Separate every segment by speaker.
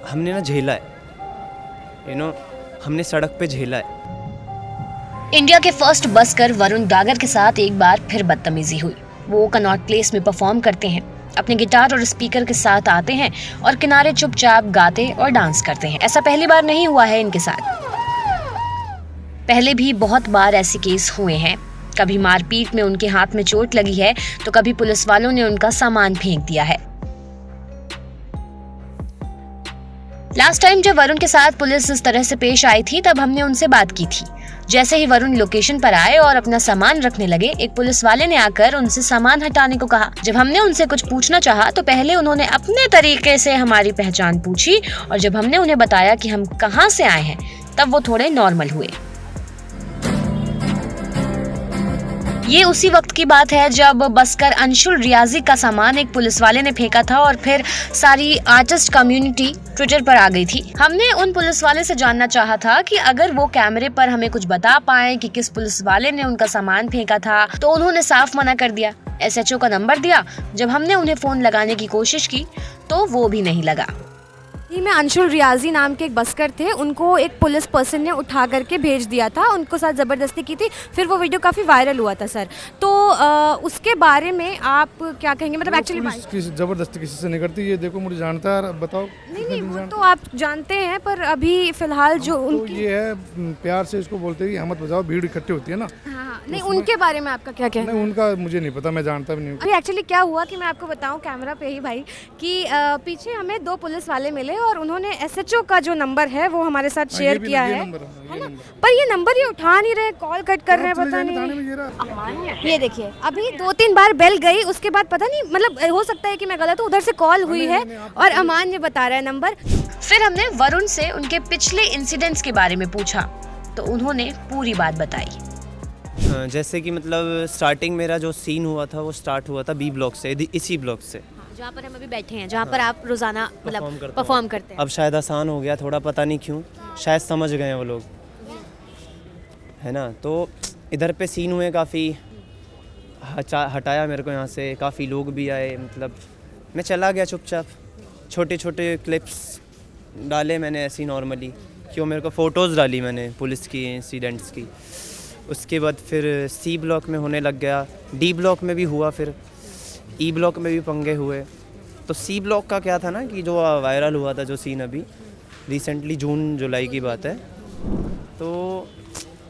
Speaker 1: हमने ना झेला है, हमने सड़क पे झेला है।
Speaker 2: इंडिया के फर्स्ट बस्कर वरुण डागर के साथ एक बार फिर बदतमीजी हुई। वो कनॉट प्लेस में परफॉर्म करते हैं, अपने गिटार और स्पीकर के साथ आते हैं और किनारे चुपचाप गाते और डांस करते हैं। ऐसा पहली बार नहीं हुआ है इनके साथ, पहले भी बहुत बार ऐसे केस हुए हैं। कभी मारपीट में उनके हाथ में चोट लगी है तो कभी पुलिस वालों ने उनका सामान फेंक दिया है। लास्ट टाइम जब वरुण के साथ पुलिस इस तरह से पेश आई थी तब हमने उनसे बात की थी। जैसे ही वरुण लोकेशन पर आए और अपना सामान रखने लगे, एक पुलिस वाले ने आकर उनसे सामान हटाने को कहा। जब हमने उनसे कुछ पूछना चाहा तो पहले उन्होंने अपने तरीके से हमारी पहचान पूछी और जब हमने उन्हें बताया कि हम कहां से आए हैं तब वो थोड़े नॉर्मल हुए। ये उसी वक्त की बात है जब बस्कर अंशुल रियाजी का सामान एक पुलिस वाले ने फेंका था और फिर सारी आर्टिस्ट कम्युनिटी ट्विटर पर आ गई थी। हमने उन पुलिस वाले से जानना चाहा था कि अगर वो कैमरे पर हमें कुछ बता पाए कि किस पुलिस वाले ने उनका सामान फेंका था, तो उन्होंने साफ मना कर दिया। SHO का नंबर दिया। जब हमने उन्हें फोन लगाने की कोशिश की तो वो भी नहीं लगा।
Speaker 3: में अंशुल रियाजी नाम के एक बस्कर थे, उनको एक पुलिस पर्सन ने उठा करके भेज दिया था, उनको साथ ज़बरदस्ती की थी। फिर वो वीडियो काफ़ी वायरल हुआ था सर, तो उसके बारे में आप क्या कहेंगे? मतलब एक्चुअली
Speaker 4: ज़बरदस्ती किसी से नहीं करती, ये देखो मुझे जानता है, बताओ।
Speaker 3: नहीं वो तो आप जानते हैं, पर अभी फिलहाल जो
Speaker 4: तो
Speaker 3: उनकी
Speaker 4: ये है, प्यार से इसको बोलते हैं कि मत बजाओ, भीड़ इकट्ठी होती है ना।
Speaker 3: हाँ, नहीं उनके बारे में आपका क्या कहना?
Speaker 4: नहीं उनका मुझे नहीं पता, मैं जानता भी नहीं।
Speaker 3: अभी एक्चुअली क्या हुआ कि मैं आपको बताऊं कैमरा पे ही भाई कि पीछे हमें 2 पुलिस वाले मिले और उन्होंने SHO का जो नंबर है वो हमारे साथ शेयर किया है ना? पर ये नंबर ये उठा नहीं रहे, कॉल कट कर रहे हैं, पता नहीं। ये देखिए अभी 2-3 बार बेल गई, उसके बाद पता नहीं, मतलब हो सकता है कि मैं गलत हूँ, उधर से कॉल हुई है और अमान ये बता रहा है नंबर।
Speaker 2: फिर हमने वरुण से उनके पिछले इंसिडेंट्स के बारे में पूछा तो उन्होंने पूरी बात बताई।
Speaker 1: जैसे कि मतलब स्टार्टिंग मेरा जो सीन हुआ था वो स्टार्ट हुआ था B ब्लॉक से, इसी ब्लॉक से,
Speaker 3: जहाँ पर हम अभी बैठे हैं, जहाँ पर आप रोजाना मतलब परफॉर्म करते हैं।
Speaker 1: अब शायद आसान हो गया थोड़ा, पता नहीं क्यों, शायद समझ गए हैं वो लोग, है ना। तो इधर पे सीन हुए, काफ़ी हटाया मेरे को यहाँ से, काफ़ी लोग भी आए, मतलब मैं चला गया चुपचाप। छोटे छोटे क्लिप्स डाले मैंने ऐसी नॉर्मली, क्यों मेरे को फ़ोटोज़ डाली मैंने पुलिस की, इंसिडेंट्स की। उसके बाद फिर C ब्लॉक में होने लग गया, D ब्लॉक में भी हुआ, फिर E ब्लॉक में भी पंगे हुए। तो C ब्लॉक का क्या था ना कि जो वायरल हुआ था, जो सीन अभी रिसेंटली जून जुलाई की बात है, तो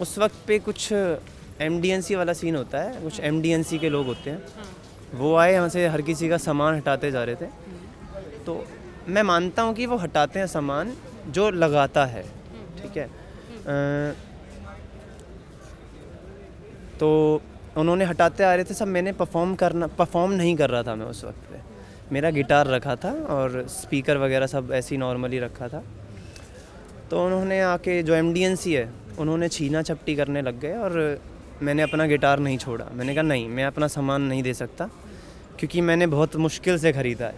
Speaker 1: उस वक्त पे कुछ MDNC वाला सीन होता है, कुछ MDNC के लोग होते हैं, वो आए यहाँ से हर किसी का सामान हटाते जा रहे थे। तो मैं मानता हूँ कि वो हटाते हैं सामान जो लगाता है, ठीक है। तो उन्होंने हटाते आ रहे थे सब, मैंने परफॉर्म नहीं कर रहा था मैं उस वक्त पे। मेरा गिटार रखा था और स्पीकर वगैरह सब ऐसे ही नॉर्मली रखा था। तो उन्होंने आके, जो MDNC है, उन्होंने छीना झपटी करने लग गए और मैंने अपना गिटार नहीं छोड़ा। मैंने कहा नहीं, मैं अपना सामान नहीं दे सकता क्योंकि मैंने बहुत मुश्किल से ख़रीदा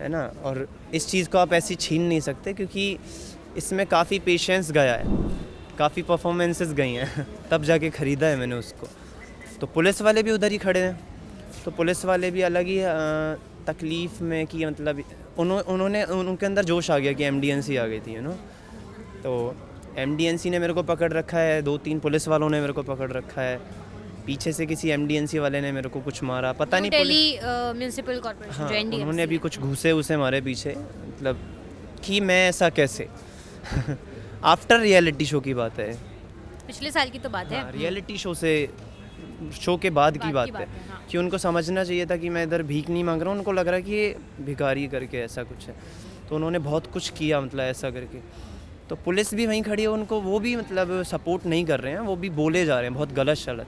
Speaker 1: है ना, और इस चीज़ को आप ऐसी छीन नहीं सकते क्योंकि इसमें काफ़ी पेशेंस गया है, काफ़ी परफॉर्मेंसेस गई हैं तब जाके ख़रीदा है मैंने उसको। तो पुलिस वाले भी उधर ही खड़े हैं, तो पुलिस वाले भी अलग ही तकलीफ़ में कि मतलब उन्होंने उनके अंदर जोश आ गया कि MDNC आ गई थी, तो MDNC ने मेरे को पकड़ रखा है, 2-3 पुलिस वालों ने मेरे को पकड़ रखा है, पीछे से किसी MDNC वाले ने मेरे को कुछ मारा, पता नहीं,
Speaker 3: दिल्ली म्युनिसिपल कॉर्पोरेशन,
Speaker 1: हाँ, उन्होंने अभी कुछ घूसे मारे पीछे, मतलब कि मैं ऐसा कैसे आफ्टर रियलिटी शो की बात है,
Speaker 3: पिछले साल की तो बात है।
Speaker 1: रियलिटी शो के बाद की बात है कि उनको समझना चाहिए था कि मैं इधर भीख नहीं मांग रहा हूँ, उनको लग रहा है कि ये भिखारी करके ऐसा कुछ है। तो उन्होंने बहुत कुछ किया, मतलब ऐसा करके। तो पुलिस भी वहीं खड़ी है, उनको वो भी मतलब सपोर्ट नहीं कर रहे हैं, वो भी बोले जा रहे हैं बहुत गलत शलत,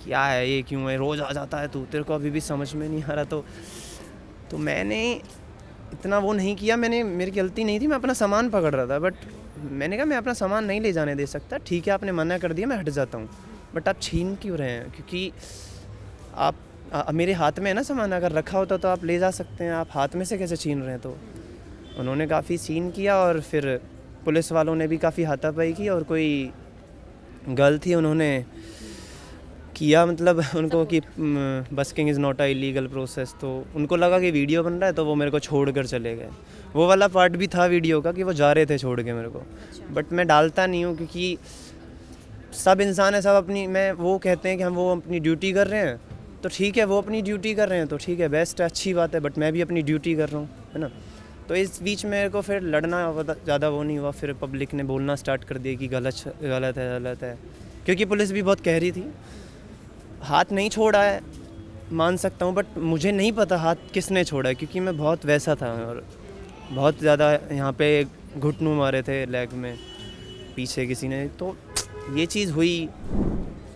Speaker 1: क्या है ये, क्यों है, रोज़ आ जाता है तू, तेरे को अभी भी समझ में नहीं आ रहा। तो मैंने इतना वो नहीं किया, मेरी गलती नहीं थी, मैं अपना सामान पकड़ रहा था, बट मैंने कहा मैं अपना सामान नहीं ले जाने दे सकता, ठीक है आपने मना कर दिया, मैं हट जाता हूँ, बट आप छीन क्यों रहे हैं? क्योंकि आप मेरे हाथ में है ना सामान, अगर रखा होता तो आप ले जा सकते हैं, आप हाथ में से कैसे छीन रहे हैं? तो उन्होंने काफ़ी सीन किया और फिर पुलिस वालों ने भी काफ़ी हाथापाई की, और कोई गर्ल थी, उन्होंने किया मतलब उनको कि busking is not a illegal process, तो उनको लगा कि वीडियो बन रहा है तो वो मेरे को छोड़ कर चले गए। वो वाला पार्ट भी था वीडियो का कि वो जा रहे थे छोड़ के मेरे को, बट मैं डालता नहीं हूँ क्योंकि सब इंसान है, सब अपनी, मैं वो कहते हैं कि हम वो अपनी ड्यूटी कर रहे हैं तो ठीक है, वो अपनी ड्यूटी कर रहे हैं तो ठीक है, बेस्ट है, अच्छी बात है, बट मैं भी अपनी ड्यूटी कर रहा हूँ, है ना। तो इस बीच मेरे को फिर लड़ना ज़्यादा वो नहीं हुआ, फिर पब्लिक ने बोलना स्टार्ट कर दिया कि गलत है, क्योंकि पुलिस भी बहुत कह रही थी। हाथ नहीं छोड़ा है मान सकता हूँ, बट मुझे नहीं पता हाथ किसने छोड़ा है, क्योंकि मैं बहुत वैसा था और बहुत ज़्यादा यहाँ पे घुटनों मारे थे लेग में पीछे किसी ने, तो ये चीज़ हुई।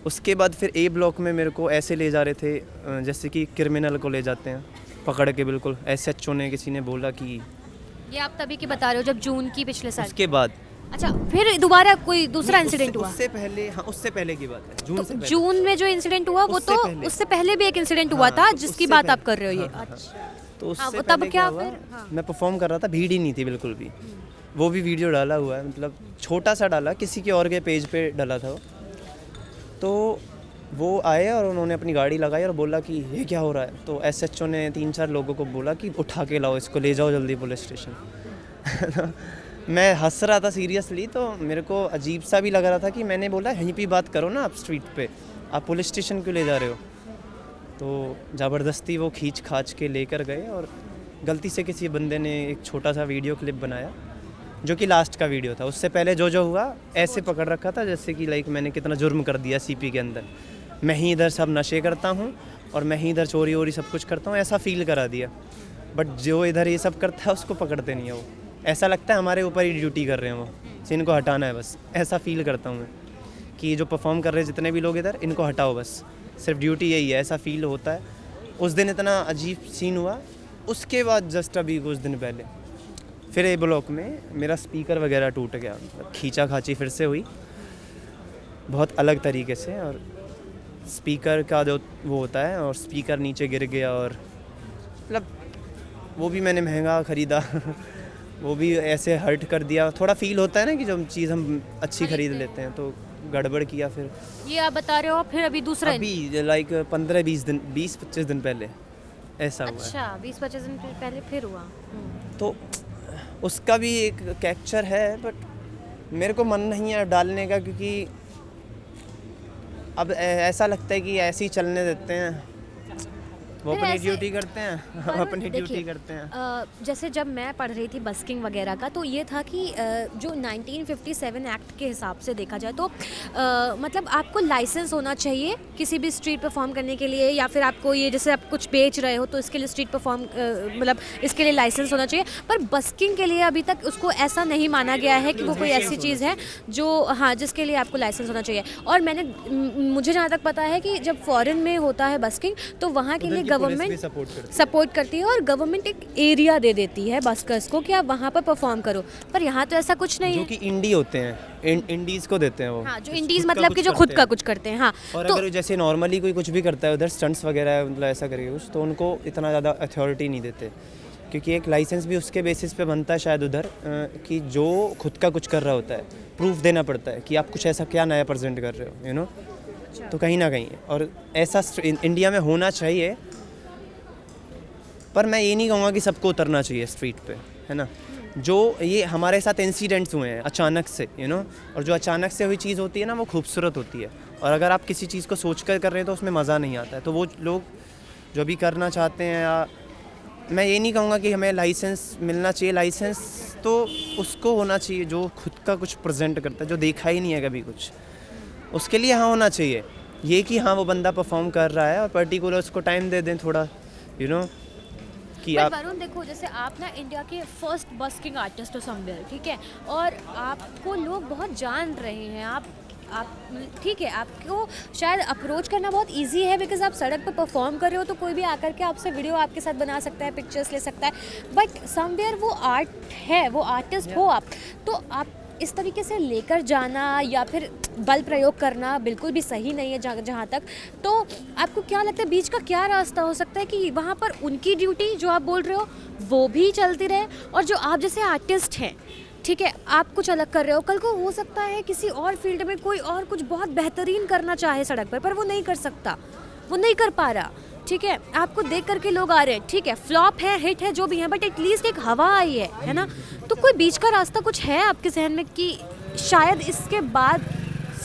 Speaker 1: उसके बाद फिर ए ब्लॉक में मेरे को ऐसे ले जा रहे थे जैसे कि क्रिमिनल को ले जाते हैं पकड़ के, बिल्कुल SHO ने किसी ने बोला कि
Speaker 3: ये आप तभी की बता रहे हो जब जून की पिछले साल?
Speaker 1: उसके बाद
Speaker 3: अच्छा, फिर दोबारा कोई दूसरा इंसिडेंट हुआ?
Speaker 1: उससे पहले, हाँ उससे पहले की बात है, जून
Speaker 3: तो
Speaker 1: से पहले।
Speaker 3: जून में जो इंसिडेंट हुआ वो तो उससे पहले भी एक इंसिडेंट हुआ था जिसकी बात आप कर रहे हो ये? अच्छा,
Speaker 1: तो उससे
Speaker 3: वो तब
Speaker 1: पहले
Speaker 3: क्या
Speaker 1: हुआ,
Speaker 3: फिर? हाँ।
Speaker 1: मैं परफॉर्म कर रहा था, भीड़ ही नहीं थी बिल्कुल भी, वो भी वीडियो डाला हुआ है, मतलब छोटा सा डाला, किसी के और के पेज पे डाला था वो। तो वो आए और उन्होंने अपनी गाड़ी लगाई और बोला कि ये क्या हो रहा है, तो SHO ने 3-4 लोगों को बोला कि उठा के लाओ इसको, ले जाओ जल्दी पुलिस स्टेशन। मैं हंस रहा था सीरियसली, तो मेरे को अजीब सा भी लग रहा था कि मैंने बोला यहीं पे बात करो ना आप स्ट्रीट पे, आप पुलिस स्टेशन क्यों ले जा रहे हो। तो ज़बरदस्ती वो खींच खाच के लेकर गए और गलती से किसी बंदे ने एक छोटा सा वीडियो क्लिप बनाया जो कि लास्ट का वीडियो था। उससे पहले जो हुआ ऐसे पकड़ रखा था जैसे कि लाइक मैंने कितना जुर्म कर दिया CP के अंदर, मैं ही इधर सब नशे करता हूँ और मैं ही इधर चोरी वोरी सब कुछ करता हूँ, ऐसा फील करा दिया। बट जो इधर ये सब करता है उसको पकड़ते नहीं है, वो ऐसा लगता है हमारे ऊपर ही ड्यूटी कर रहे हैं वो, इनको हटाना है बस, ऐसा फील करता हूँ मैं कि जो परफॉर्म कर रहे हैं जितने भी लोग इधर, इनको हटाओ बस, सिर्फ ड्यूटी यही है, ऐसा फील होता है। उस दिन इतना अजीब सीन हुआ। उसके बाद जस्ट अभी कुछ दिन पहले फिर ए ब्लॉक में मेरा स्पीकर वगैरह टूट गया, मतलब खींचा खाची फिर से हुई बहुत अलग तरीके से, और स्पीकर का जो वो होता है और स्पीकर नीचे गिर गया, और मतलब वो भी मैंने महंगा ख़रीदा। वो भी ऐसे हर्ट कर दिया, थोड़ा फील होता है ना कि जो चीज़ हम अच्छी खरीद लेते हैं, तो गड़बड़ किया। फिर
Speaker 3: ये आप बता रहे हो, फिर अभी दूसरा
Speaker 1: अभी लाइक 20-25 दिन पहले ऐसा हुआ।
Speaker 3: अच्छा, 20-25 दिन पहले फिर हुआ।
Speaker 1: तो उसका भी एक कैप्चर है, बट मेरे को मन नहीं है डालने का, क्योंकि अब ऐसा लगता है कि ऐसे ही चलने देते हैं, वो अपनी ड्यूटी करते हैं, हम अपनी ड्यूटी करते हैं।
Speaker 3: जैसे जब मैं पढ़ रही थी बस्किंग वगैरह का, तो ये था कि जो 1957 एक्ट के हिसाब से देखा जाए तो मतलब आपको लाइसेंस होना चाहिए किसी भी स्ट्रीट परफॉर्म करने के लिए, या फिर आपको ये जैसे आप कुछ बेच रहे हो तो इसके लिए स्ट्रीट परफॉर्म मतलब इसके लिए लाइसेंस होना चाहिए। पर बस्किंग के लिए अभी तक उसको ऐसा नहीं माना गया है कि वो कोई ऐसी चीज़ है जो, हाँ, जिसके लिए आपको लाइसेंस होना चाहिए। और मुझे जहाँ तक पता है कि जब फॉरेन में होता है बस्किंग तो वहाँ के लिए गवर्नमेंट सपोर्ट करती है और गवर्नमेंट एक एरिया दे देती है बस्कर्स को कि आप वहाँ पर परफॉर्म करो। पर यहाँ तो ऐसा कुछ नहीं है,
Speaker 1: जो कि इंडी होते हैं, इंडीज़ को देते हैं वो।
Speaker 3: हाँ, जो इंडीज़ मतलब कि जो खुद का कुछ करते हैं। हाँ,
Speaker 1: और
Speaker 3: तो
Speaker 1: अगर जैसे नॉर्मली कोई कुछ भी करता है उधर स्टंट्स वगैरह, मतलब ऐसा करके कुछ, तो उनको इतना ज़्यादा अथॉरिटी नहीं देते, क्योंकि एक लाइसेंस भी उसके बेसिस पे बनता है शायद उधर कि जो खुद का कुछ कर रहा होता है प्रूफ देना पड़ता है कि आप कुछ ऐसा क्या नया प्रेजेंट कर रहे हो, यू नो। तो कहीं ना कहीं, और ऐसा इंडिया में होना चाहिए, पर मैं ये नहीं कहूँगा कि सबको उतरना चाहिए स्ट्रीट पे, है ना। जो ये हमारे साथ इंसिडेंट्स हुए हैं अचानक से, यू नो, और जो अचानक से हुई चीज़ होती है ना वो खूबसूरत होती है, और अगर आप किसी चीज़ को सोच कर रहे हैं तो उसमें मज़ा नहीं आता है। तो वो लोग जो भी करना चाहते हैं, या मैं ये नहीं कहूँगा कि हमें लाइसेंस मिलना चाहिए, लाइसेंस तो उसको होना चाहिए जो खुद का कुछ प्रेजेंट करता है, जो देखा ही नहीं है कभी कुछ, उसके लिए हाँ होना चाहिए। ये कि हाँ वो बंदा परफॉर्म कर रहा है और पर्टिकुलर उसको टाइम दे दें थोड़ा, यू नो, कि आप।
Speaker 3: वरुण देखो, जैसे आप ना इंडिया के फर्स्ट बस्किंग आर्टिस्ट हो समवेयर, ठीक है, और आपको लोग बहुत जान रहे हैं, आप ठीक है, आपको शायद अप्रोच करना बहुत इजी है बिकॉज आप सड़क पर परफॉर्म कर रहे हो, तो कोई भी आकर के आपसे वीडियो आपके साथ बना सकता है, पिक्चर्स ले सकता है। बट समवेयर वो आर्ट है, वो आर्टिस्ट हो आप, तो आप इस तरीके से लेकर जाना या फिर बल प्रयोग करना बिल्कुल भी सही नहीं है जहाँ तक। तो आपको क्या लगता है बीच का क्या रास्ता हो सकता है कि वहाँ पर उनकी ड्यूटी जो आप बोल रहे हो वो भी चलती रहे, और जो आप जैसे आर्टिस्ट हैं, ठीक है, आप कुछ अलग कर रहे हो, कल को हो सकता है किसी और फील्ड में कोई और कुछ बहुत बेहतरीन करना चाहे सड़क पर वो नहीं कर सकता, वो नहीं कर पा रहा। ठीक है, आपको देख करके लोग आ रहे हैं, ठीक है, फ्लॉप है, हिट है, जो भी है, बट एटलीस्ट एक हवा आई है ना। तो कोई बीच का रास्ता कुछ है आपके जहन में कि शायद इसके बाद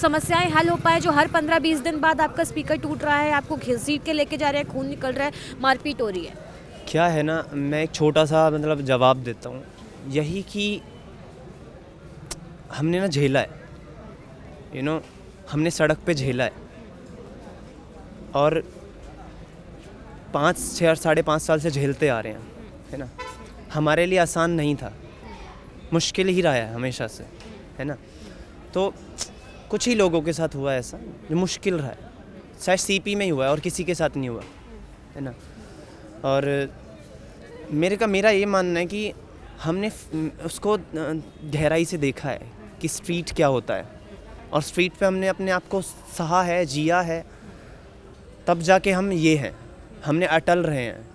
Speaker 3: समस्याएं हल हो पाए, जो हर 15-20 दिन बाद आपका स्पीकर टूट रहा है, आपको घसीट के लेके जा रहे हैं, खून निकल रहा है, मारपीट हो रही है?
Speaker 1: क्या है ना, मैं एक छोटा सा मतलब जवाब देता हूँ, यही कि हमने ना झेला है, हमने सड़क पे झेला है, और 5-6-5.5 साल से झेलते आ रहे हैं, है ना। हमारे लिए आसान नहीं था, मुश्किल ही रहा है हमेशा से, है ना। तो कुछ ही लोगों के साथ हुआ ऐसा जो मुश्किल रहा है, शायद सीपी में ही हुआ है और किसी के साथ नहीं हुआ, है ना। और मेरा ये मानना है कि हमने उसको गहराई से देखा है कि स्ट्रीट क्या होता है, और स्ट्रीट पे हमने अपने आप को सहा है, जिया है, तब जाके हम ये हैं, हमने अटल रहे हैं।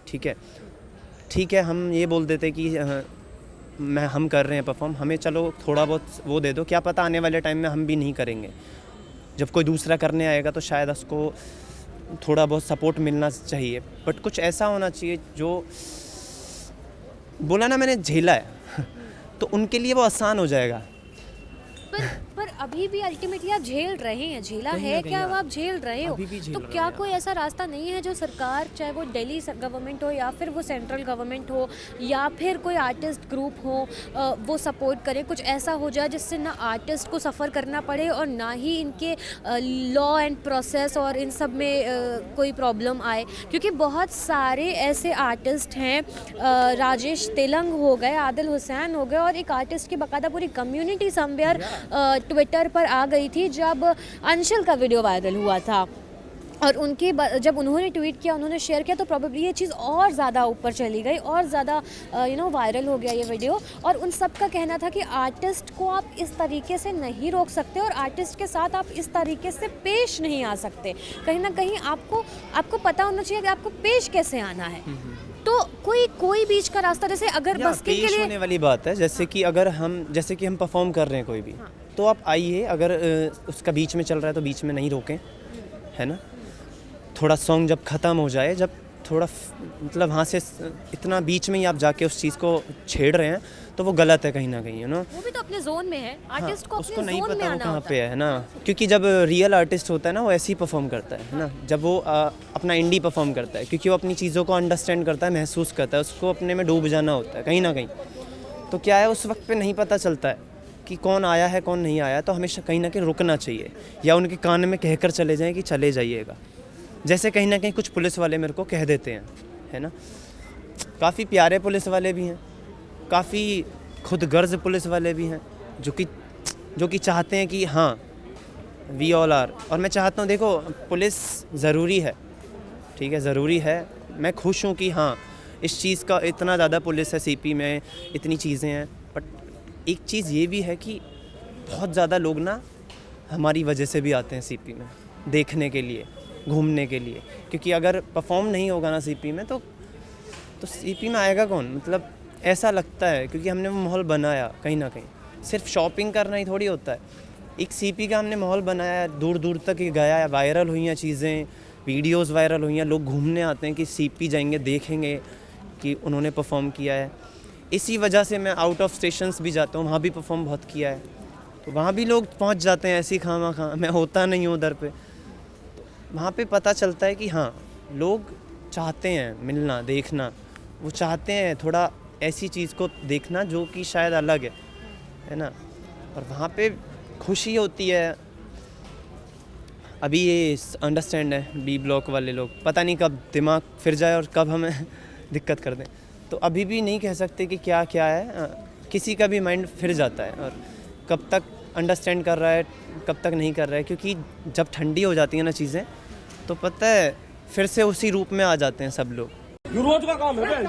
Speaker 1: ठीक है, हम ये बोल देते कि हम कर रहे हैं परफॉर्म, हमें चलो थोड़ा बहुत वो दे दो, क्या पता आने वाले टाइम में हम भी नहीं करेंगे, जब कोई दूसरा करने आएगा तो शायद उसको थोड़ा बहुत सपोर्ट मिलना चाहिए, बट कुछ ऐसा होना चाहिए जो बोला ना मैंने झेला है तो उनके लिए वो आसान हो जाएगा।
Speaker 3: पर अभी भी अल्टीमेटली आप झेल रहे हैं, झेला है क्या, वो आप झेल रहे हो, तो क्या कोई ऐसा रास्ता नहीं है जो सरकार, चाहे वो दिल्ली गवर्नमेंट हो या फिर वो सेंट्रल गवर्नमेंट हो या फिर कोई आर्टिस्ट ग्रुप हो, वो सपोर्ट करे, कुछ ऐसा हो जाए जिससे ना आर्टिस्ट को सफ़र करना पड़े और ना ही इनके लॉ एंड प्रोसेस और इन सब में कोई प्रॉब्लम आए? क्योंकि बहुत सारे ऐसे आर्टिस्ट हैं, राजेश तेलंग हो गए, आदिल हुसैन हो गए, और एक आर्टिस्ट की बाकायदा पूरी कम्युनिटी समवेयर ट्विटर पर आ गई थी जब अंशुल का वीडियो वायरल हुआ था, और जब उन्होंने ट्वीट किया, उन्होंने शेयर किया, तो प्रॉब्ली ये चीज़ और ज़्यादा ऊपर चली गई और ज़्यादा वायरल हो गया ये वीडियो। और उन सब का कहना था कि आर्टिस्ट को आप इस तरीके से नहीं रोक सकते और आर्टिस्ट के साथ आप इस तरीके से पेश नहीं आ सकते, कहीं ना कहीं आपको पता होना चाहिए कि आपको पेश कैसे आना है। तो कोई बीच का रास्ता, जैसे अगर बस्किंग के लिए
Speaker 1: होने वाली बात है, जैसे कि हम परफॉर्म कर रहे हैं कोई भी, तो आप आइए, अगर उसका बीच में चल रहा है तो बीच में नहीं रोकें, है ना। थोड़ा सॉन्ग जब ख़त्म हो जाए, जब थोड़ा मतलब वहाँ से इतना बीच में ही आप जाके उस चीज़ को छेड़ रहे हैं तो वो गलत है कहीं ना कहीं, वो
Speaker 3: भी तो अपने जोन में है, आर्टिस्ट को
Speaker 1: उसको नहीं पता वो कहाँ पे है ना। क्योंकि जब रियल आर्टिस्ट होता है ना, वो ऐसे ही परफॉर्म करता है ना, जब वो अपना इंडी परफॉर्म करता है, क्योंकि वो अपनी चीज़ों को अंडरस्टैंड करता है, महसूस करता है, उसको अपने में डूब जाना होता है कहीं ना कहीं। तो क्या है, उस वक्त पे नहीं पता चलता है कि कौन आया है कौन नहीं आया, तो हमेशा कहीं ना कहीं रुकना चाहिए, या उनके कान में कहकर चले जाएं कि चले जाइएगा, जैसे कहीं ना कहीं कुछ पुलिस वाले मेरे को कह देते हैं, है ना। काफ़ी प्यारे पुलिस वाले भी हैं, काफ़ी खुदगर्ज पुलिस वाले भी हैं, जो कि चाहते हैं कि हाँ वी ऑल आर, और मैं चाहता हूँ, देखो पुलिस ज़रूरी है, ठीक है, ज़रूरी है, मैं खुश हूँ कि हाँ इस चीज़ का इतना ज़्यादा पुलिस है सीपी में, इतनी चीज़ें हैं, बट एक चीज़ ये भी है कि बहुत ज़्यादा लोग ना हमारी वजह से भी आते हैं सीपी में देखने के लिए, घूमने के लिए, क्योंकि अगर परफॉर्म नहीं होगा ना सीपी में तो सीपी में आएगा कौन, मतलब ऐसा लगता है, क्योंकि हमने वो माहौल बनाया कहीं ना कहीं। सिर्फ शॉपिंग करना ही थोड़ी होता है, एक सीपी का हमने माहौल बनाया, दूर दूर तक ये गया, वायरल हुई हैं चीज़ें, वीडियोस वायरल हुई हैं, लोग घूमने आते हैं कि सीपी जाएंगे, देखेंगे कि उन्होंने परफॉर्म किया है। इसी वजह से मैं आउट ऑफ स्टेशंस भी जाता हूँ, वहाँ भी परफॉर्म बहुत किया है, तो वहाँ भी लोग पहुँच जाते हैं ऐसे ही खामा, मैं होता नहीं हूँ उधर पे, वहाँ पे पता चलता है कि हाँ लोग चाहते हैं मिलना, देखना, वो चाहते हैं थोड़ा ऐसी चीज़ को देखना जो कि शायद अलग है ना, और वहाँ पे खुशी होती है। अभी ये अंडरस्टैंड है बी ब्लॉक वाले लोग, पता नहीं कब दिमाग फिर जाए और कब हमें दिक्कत कर दें, तो अभी भी नहीं कह सकते कि क्या क्या है, किसी का भी माइंड फिर जाता है, और कब तक अंडरस्टैंड कर रहा है कब तक नहीं कर रहा है, क्योंकि जब ठंडी हो जाती है ना चीज़ें तो पता है फिर से उसी रूप में आ जाते हैं सब लोग।
Speaker 5: ये रोज का काम है।